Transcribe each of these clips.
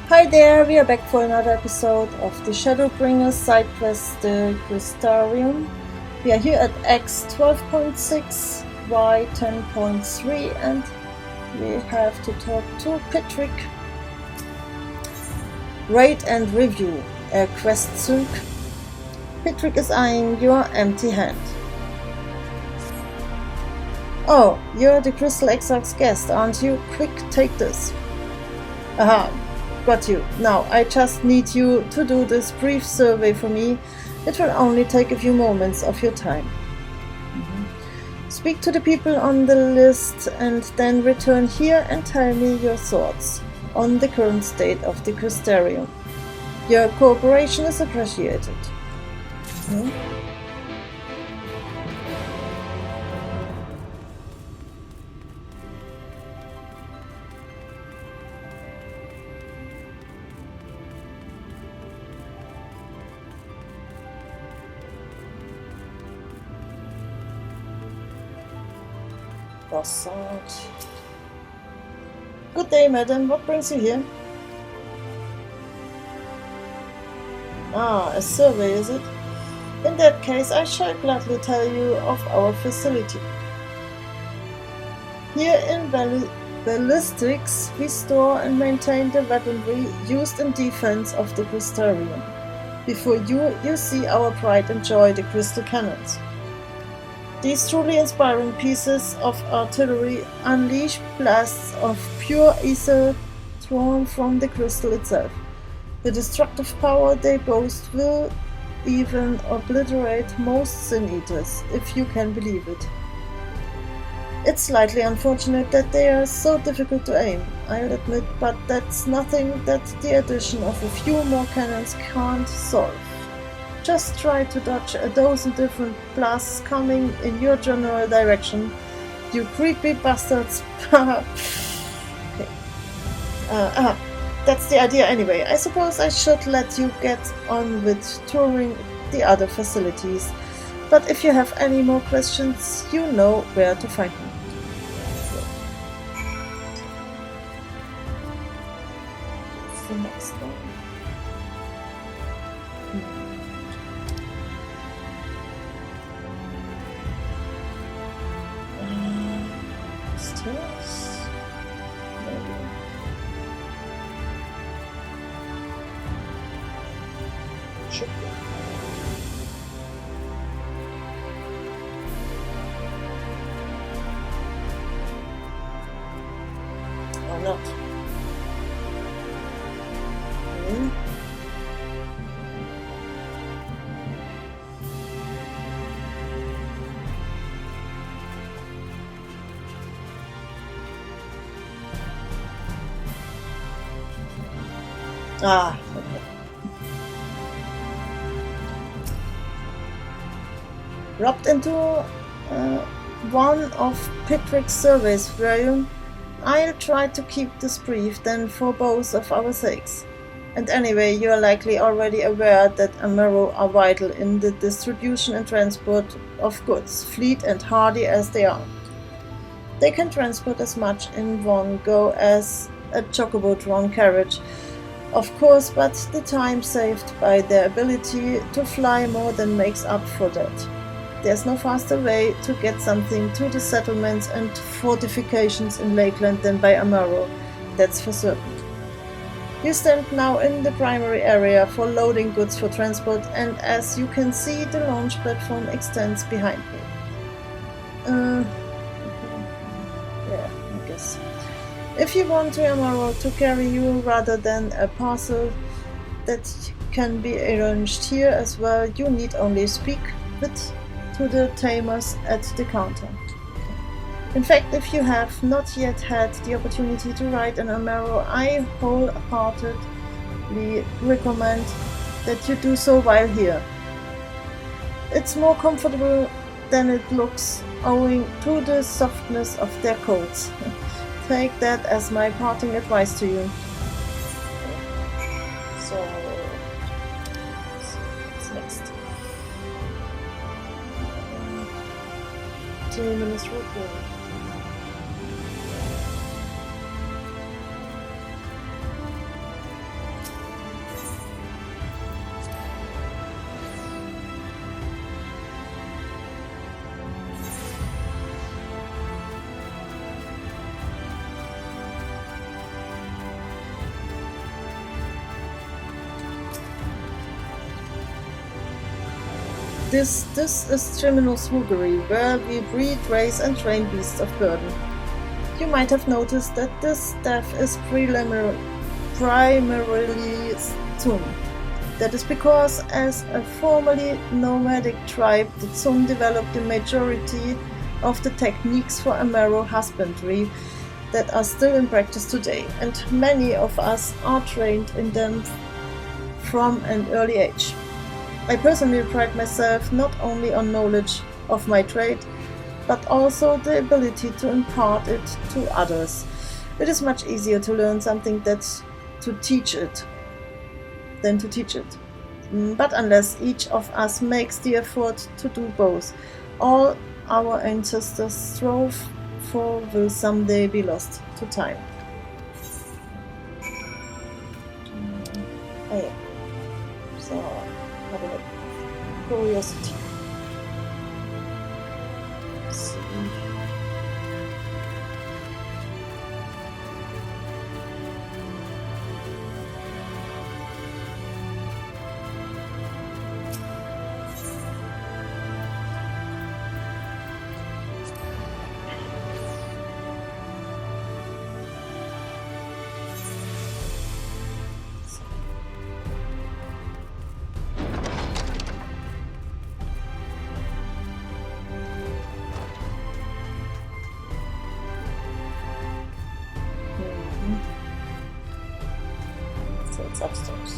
Hi there, we are back for another episode of the Shadowbringers side quest, the Crystarium. We are here at X 12.6, Y 10.3, and we have to talk to Patrick. Rate and review a quest sync. Patrick is eyeing your empty hand. Oh, you're the Crystal Exarch's guest, aren't you? Quick, take this. Aha. Got you. Now, I just need you to do this brief survey for me. It will only take a few moments of your time. Speak to the people on the list and then return here and tell me your thoughts on the current state of the Crystarium. Your cooperation is appreciated. Good day, madam. What brings you here? Ah, a survey, is it? In that case, I shall gladly tell you of our facility. Here in ballistics, we store and maintain the weaponry used in defense of the Crystarium. Before you see our pride and joy, the crystal cannons. These truly inspiring pieces of artillery unleash blasts of pure ether drawn from the crystal itself. The destructive power they boast will even obliterate most Sin Eaters, if you can believe it. It's slightly unfortunate that they are so difficult to aim, I'll admit, but that's nothing that the addition of a few more cannons can't solve. Just try to dodge a dozen different blasts coming in your general direction, you creepy bastards. Okay. That's the idea anyway. I suppose I should let you get on with touring the other facilities, but if you have any more questions, you know where to find me. That's the next one. Or not. Ah, okay. Dropped into one of Patrick's surveys, were you? I'll try to keep this brief then for both of our sakes. And anyway, you are likely already aware that Amaro are vital in the distribution and transport of goods, fleet and hardy as they are. They can transport as much in one go as a chocobo-drawn carriage, of course, but the time saved by their ability to fly more than makes up for that. There's no faster way to get something to the settlements and fortifications in Lakeland than by Amaro, that's for certain. You stand now in the primary area for loading goods for transport, and as you can see, the launch platform extends behind me. Yeah, I guess. If you want Amaro to carry you rather than a parcel, that can be arranged here as well. You need only speak to the tamers at the counter. In fact, if you have not yet had the opportunity to ride an Amaro, I wholeheartedly recommend that you do so while here. It's more comfortable than it looks, owing to the softness of their coats. Take that as my parting advice to you. So, what's next? 2 minutes report. This is Triminus Woogery, where we breed, raise and train beasts of burden. You might have noticed that this staff is primarily Zun. That is because, as a formerly nomadic tribe, the Zun developed the majority of the techniques for marrow husbandry that are still in practice today, and many of us are trained in them from an early age. I personally pride myself not only on knowledge of my trade, but also the ability to impart it to others. It is much easier to learn something than to teach it. But unless each of us makes the effort to do both, all our ancestors strove for will someday be lost to time. So, have a look. Curiosity. Let's see. So it's upstairs.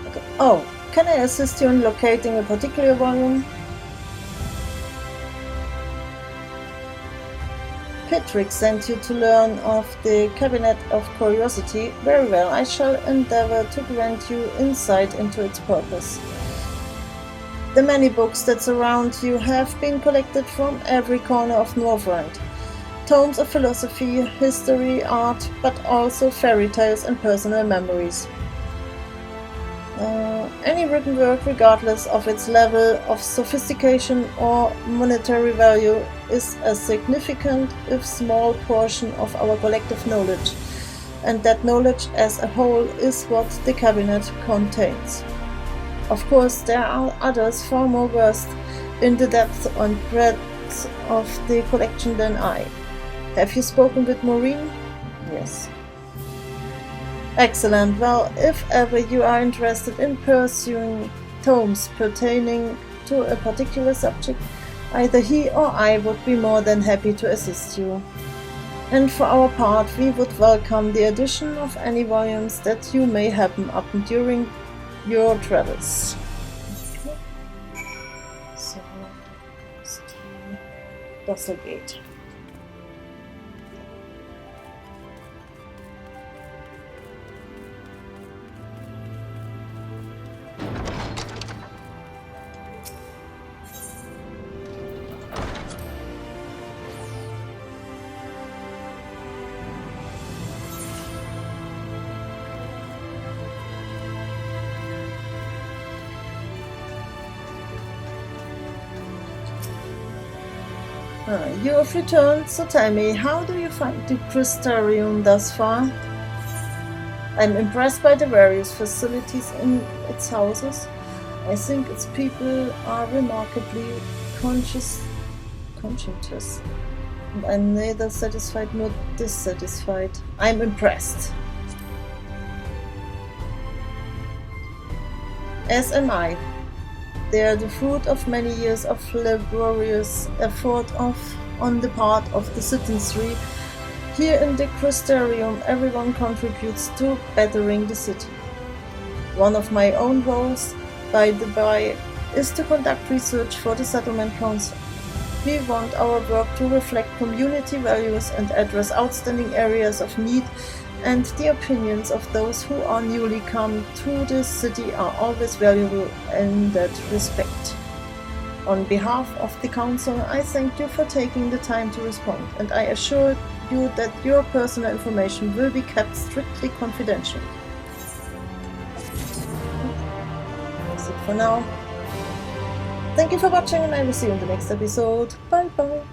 Okay. Oh, can I assist you in locating a particular volume? Pitrick sent you to learn of the Cabinet of Curiosity. Very well, I shall endeavor to grant you insight into its purpose. The many books that surround you have been collected from every corner of Northrend. Tomes of philosophy, history, art, but also fairy tales and personal memories. Any written work, regardless of its level of sophistication or monetary value, is a significant, if small, portion of our collective knowledge, and that knowledge as a whole is what the cabinet contains. Of course, there are others far more versed in the depth and breadth of the collection than I. Have you spoken with Maureen? Yes. Excellent. Well, if ever you are interested in pursuing tomes pertaining to a particular subject, either he or I would be more than happy to assist you. And for our part, we would welcome the addition of any volumes that you may happen upon during your travels. Okay. So, Gate. You have returned, so tell me, how do you find the Crystarium thus far? I'm impressed by the various facilities in its houses. I think its people are remarkably conscientious, and I'm neither satisfied nor dissatisfied. I'm impressed. As am I. They are the fruit of many years of laborious effort on the part of the citizenry. Here in the Crystarium, everyone contributes to bettering the city. One of my own roles, by the by, is to conduct research for the Settlement Council. We want our work to reflect community values and address outstanding areas of need, and the opinions of those who are newly come to the city are always valuable in that respect. On behalf of the Council, I thank you for taking the time to respond, and I assure you that your personal information will be kept strictly confidential. That's it for now. Thank you for watching, and I will see you in the next episode. Bye bye.